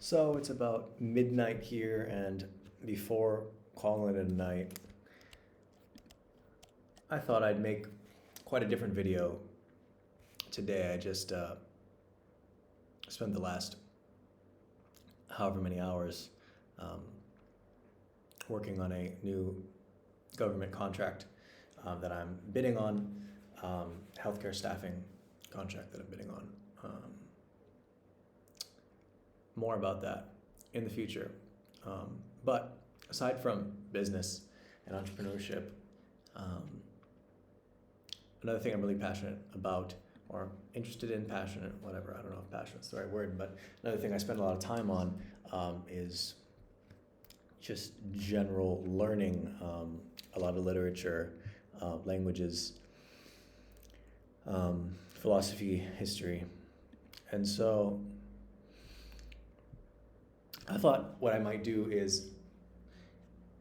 So it's about midnight here, and before calling it a night, I thought I'd make quite a different video today. I just spent the last however many hours um, working on a new government contract that I'm bidding on, healthcare staffing contract that I'm bidding on. More about that in the future. But aside from business and entrepreneurship, um, another thing I'm really passionate about or interested in, passionate, whatever, I don't know if passionate's the right word, but another thing I spend a lot of time on is just general learning, a lot of literature, languages, philosophy, history. And so I thought what I might do is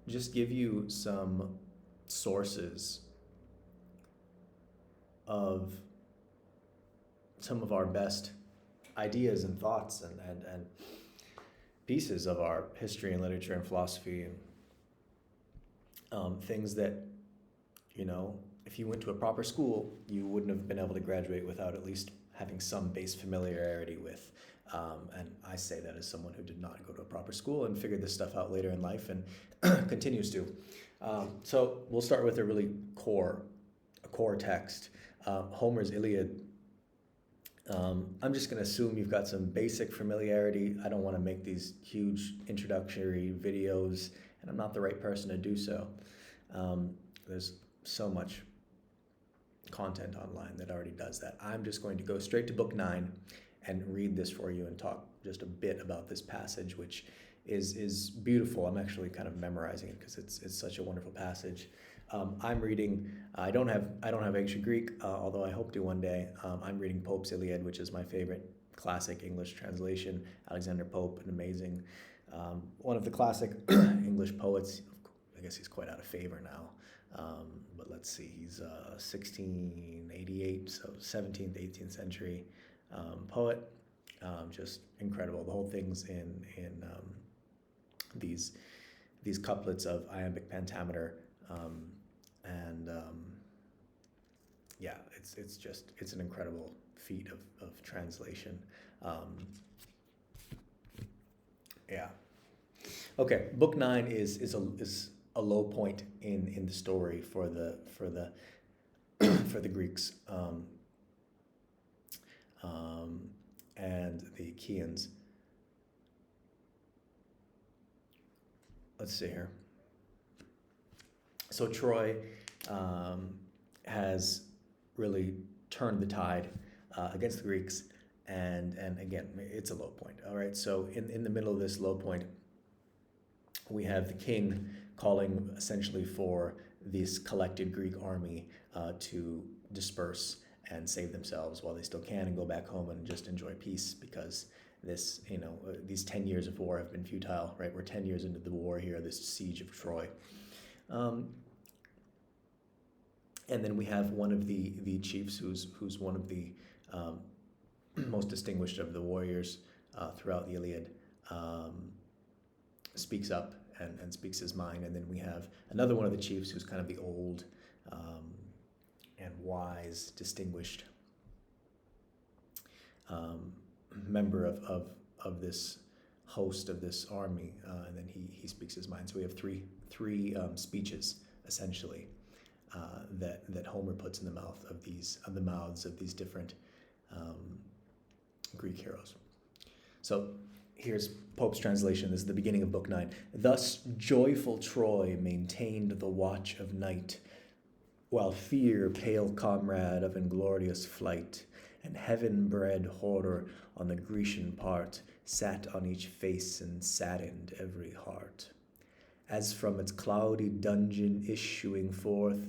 just give you some sources of some of our best ideas and thoughts and pieces of our history and literature and philosophy and things that, if you went to a proper school, you wouldn't have been able to graduate without at least having some base familiarity with. And I say that as someone who did not go to a proper school and figured this stuff out later in life and continues to. So we'll start with a core text. Homer's Iliad. I'm just going to assume you've got some basic familiarity. I don't want to make these huge introductory videos, and I'm not the right person to do so. There's so much content online that already does that. I'm just going to go straight to book 9 and read this for you and talk just a bit about this passage, which is beautiful. I'm actually kind of memorizing it because it's such a wonderful passage. I'm reading. I don't have ancient Greek, although I hope to one day. I'm reading Pope's Iliad, which is my favorite classic English translation. Alexander Pope, an amazing, one of the classic English poets. I guess he's quite out of favor now. But let's see, he's 1688, so 17th, 18th century poet. Just incredible. The whole thing's in these couplets of iambic pentameter, and yeah, it's an incredible feat of translation. Yeah. Okay, book 9 is a low point in the story for the for the Greeks, and the Achaeans. Let's see here. So Troy has really turned the tide against the Greeks, and again, it's a low point. All right, so in the middle of this low point, we have the king calling essentially for this collected Greek army to disperse and save themselves while they still can and go back home and just enjoy peace, because these 10 years of war have been futile, right? We're 10 years into the war here, this siege of Troy. And then we have one of the chiefs who's one of the most distinguished of the warriors throughout the Iliad, speaks up and speaks his mind. And then we have another one of the chiefs who's kind of the old and wise, distinguished member of this host of this army, and then he speaks his mind. So we have three speeches essentially that Homer puts in the mouths of these different Greek heroes. So here's Pope's translation. This is the beginning of Book 9. Thus joyful Troy maintained the watch of night, while fear, pale comrade of inglorious flight, and heaven-bred horror on the Grecian part, sat on each face and saddened every heart. As from its cloudy dungeon issuing forth,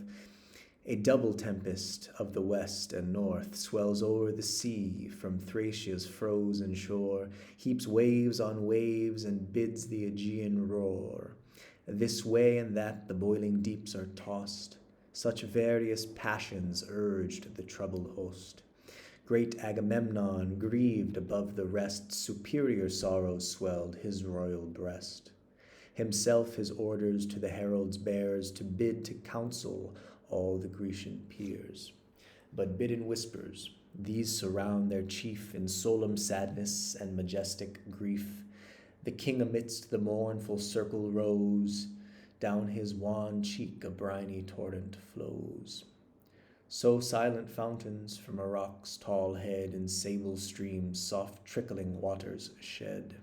a double tempest of the west and north swells o'er the sea from Thracia's frozen shore, heaps waves on waves and bids the Aegean roar. This way and that the boiling deeps are tossed, such various passions urged the troubled host. Great Agamemnon, grieved above the rest, superior sorrows swelled his royal breast. Himself his orders to the heralds bears, to bid to council all the Grecian peers. But bid in whispers, these surround their chief in solemn sadness and majestic grief. The king amidst the mournful circle rose, down his wan cheek a briny torrent flows. So silent fountains from a rock's tall head in sable streams soft trickling waters shed.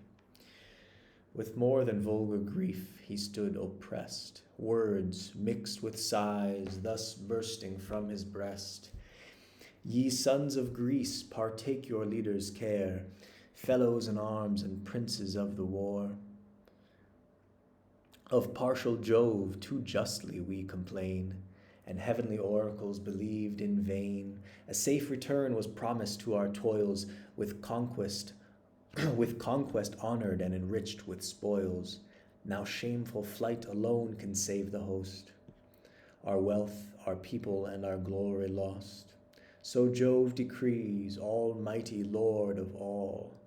With more than vulgar grief he stood oppressed, words mixed with sighs thus bursting from his breast. Ye sons of Greece, partake your leader's care, fellows in arms and princes of the war. Of partial Jove too justly we complain, and heavenly oracles believed in vain. A safe return was promised to our toils, with conquest honored and enriched with spoils. Now shameful flight alone can save the host, our wealth, our people, and our glory lost. So Jove decrees, almighty Lord of all.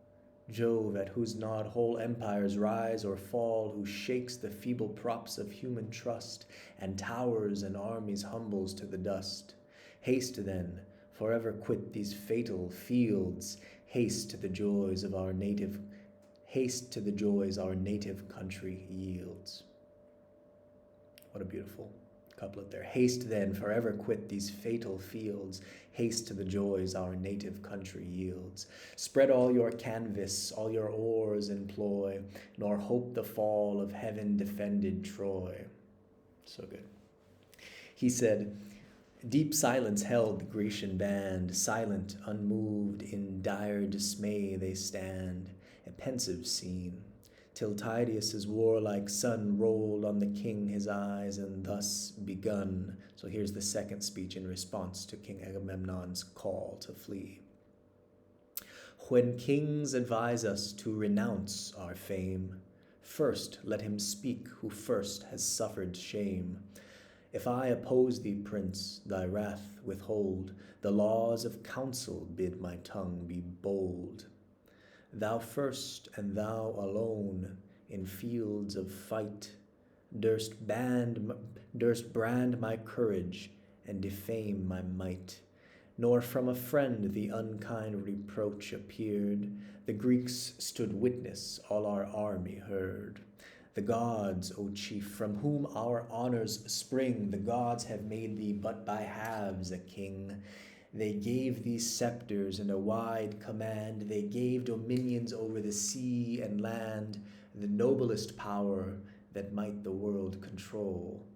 Jove, at whose nod whole empires rise or fall, who shakes the feeble props of human trust, and towers and armies humbles to the dust. Haste then, forever quit these fatal fields, haste to the joys our native country yields. What a beautiful couplet there. Haste then, forever quit these fatal fields, haste to the joys our native country yields. Spread all your canvas, all your oars employ, nor hope the fall of heaven defended Troy. So good. He said, deep silence held the Grecian band, silent, unmoved, in dire dismay they stand, a pensive scene, till Tydeus' warlike son rolled on the king his eyes, and thus begun. So here's the second speech in response to King Agamemnon's call to flee. When kings advise us to renounce our fame, first let him speak who first has suffered shame. If I oppose thee, prince, thy wrath withhold, the laws of counsel bid my tongue be bold. Thou first and thou alone in fields of fight durst brand my courage and defame my might. Nor from a friend the unkind reproach appeared. The Greeks stood witness, all our army heard. The gods, O chief, from whom our honors spring, the gods have made thee but by halves a king. They gave thee scepters and a wide command. They gave dominions over the sea and land, the noblest power that might the world control.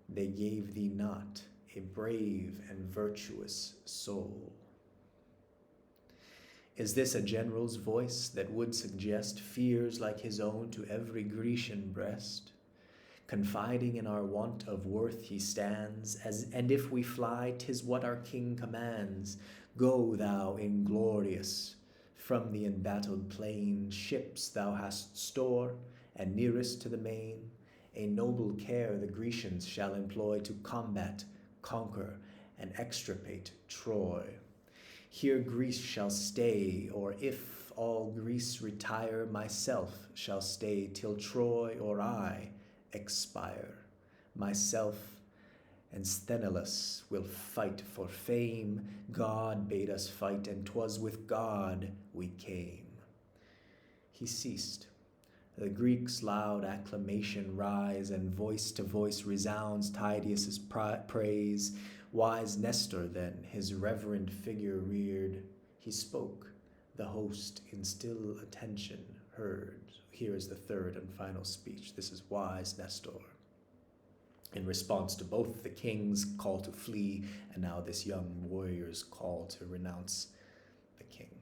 They gave thee not a brave and virtuous soul. Is this a general's voice that would suggest fears like his own to every Grecian breast? Confiding in our want of worth he stands, and if we fly, 'tis what our king commands. Go thou inglorious from the embattled plain, ships thou hast store, and nearest to the main, a noble care the Grecians shall employ to combat, conquer, and extirpate Troy. Here Greece shall stay, or if all Greece retire, myself shall stay till Troy or I expire. Myself and Sthenelus will fight for fame. God bade us fight, and 'twas with God we came. He ceased. The Greeks' loud acclamation rise, and voice to voice resounds Tydeus' praise. Wise Nestor then his reverend figure reared. He spoke, the host in still attention heard. Here is the third and final speech. This is wise Nestor, in response to both the king's call to flee and now this young warrior's call to renounce the king.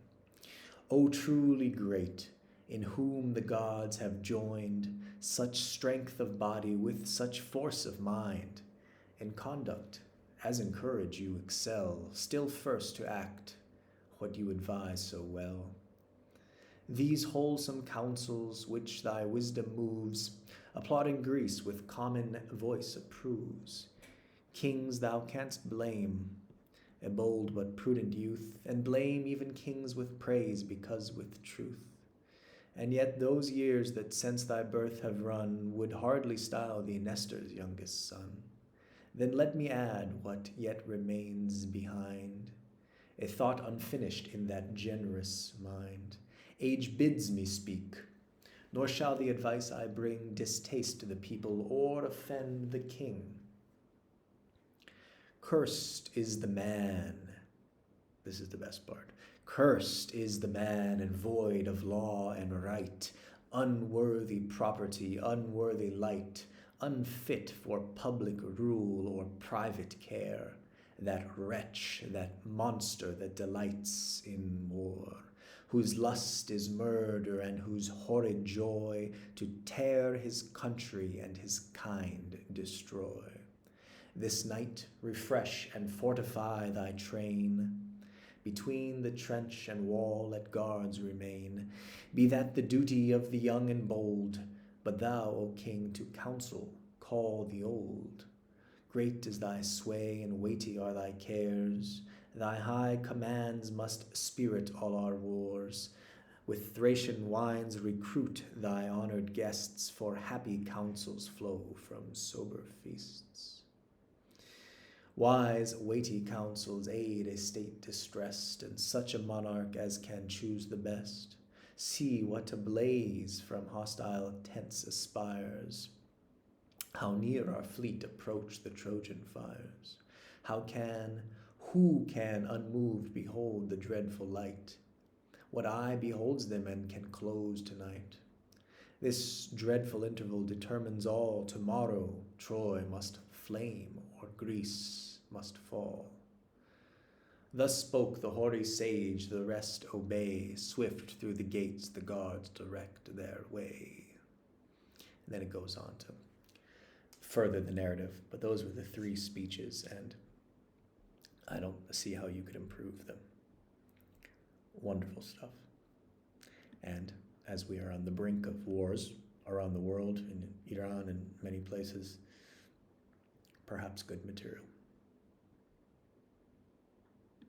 O truly great, in whom the gods have joined such strength of body with such force of mind, in conduct as in courage you excel, still first to act what you advise so well. These wholesome counsels which thy wisdom moves, applauding Greece with common voice approves. Kings thou canst blame, a bold but prudent youth, and blame even kings with praise, because with truth. And yet those years that since thy birth have run would hardly style thee Nestor's youngest son. Then let me add what yet remains behind, a thought unfinished in that generous mind. Age bids me speak, nor shall the advice I bring distaste the people or offend the king. Cursed is the man, this is the best part, cursed is the man and void of law and right, unworthy property, unworthy light, unfit for public rule or private care, that wretch, that monster that delights in war, whose lust is murder and whose horrid joy to tear his country and his kind destroy. This night refresh and fortify thy train. Between the trench and wall let guards remain. Be that the duty of the young and bold, but thou, O king, to counsel call the old. Great is thy sway and weighty are thy cares. Thy high commands must spirit all our wars. With Thracian wines recruit thy honored guests, for happy counsels flow from sober feasts. Wise, weighty counsels aid a state distressed, and such a monarch as can choose the best. See what a blaze from hostile tents aspires. How near our fleet approach the Trojan fires. Who can unmoved behold the dreadful light? What eye beholds them and can close tonight? This dreadful interval determines all. Tomorrow Troy must flame, or Greece must fall. Thus spoke the hoary sage, the rest obey. Swift through the gates the guards direct their way. And then it goes on to further the narrative, but those were the three speeches, and I don't see how you could improve them. Wonderful stuff. And as we are on the brink of wars around the world, in Iran and many places, perhaps good material.